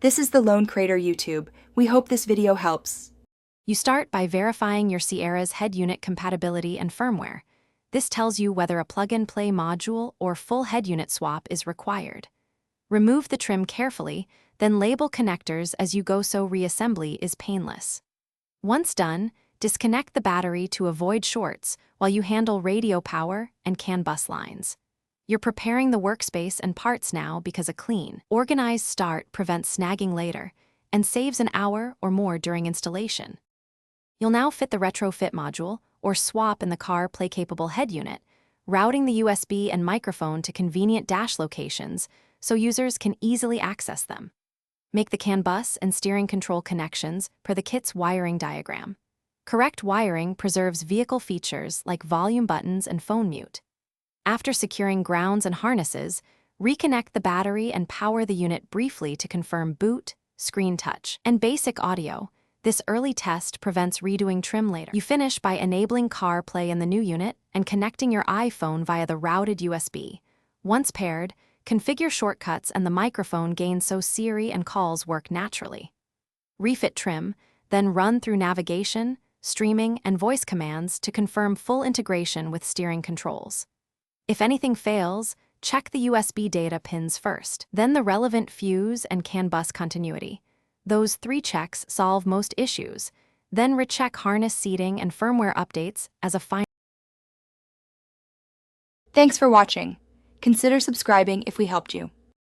This is the Lone Crater YouTube. We hope this video helps. You start by verifying your Sierra's head unit compatibility and firmware. This tells you whether a plug-and-play module or full head unit swap is required. Remove the trim carefully, then label connectors as you go so reassembly is painless. Once done, disconnect the battery to avoid shorts while you handle radio power and CAN bus lines. You're preparing the workspace and parts now because a clean, organized start prevents snagging later and saves an hour or more during installation. You'll now fit the retrofit module or swap in the CarPlay-capable head unit, routing the USB and microphone to convenient dash locations so users can easily access them. Make the CAN bus and steering control connections per the kit's wiring diagram. Correct wiring preserves vehicle features like volume buttons and phone mute. After securing grounds and harnesses, reconnect the battery and power the unit briefly to confirm boot, screen touch, and basic audio. This early test prevents redoing trim later. You finish by enabling CarPlay in the new unit and connecting your iPhone via the routed USB. Once paired, configure shortcuts and the microphone gains so Siri and calls work naturally. Refit trim, then run through navigation, streaming, and voice commands to confirm full integration with steering controls. If anything fails, check the USB data pins first, then the relevant fuse and CAN bus continuity. Those 3 checks solve most issues, then recheck harness seating and firmware updates as a final. Thanks for watching. Consider subscribing if we helped you.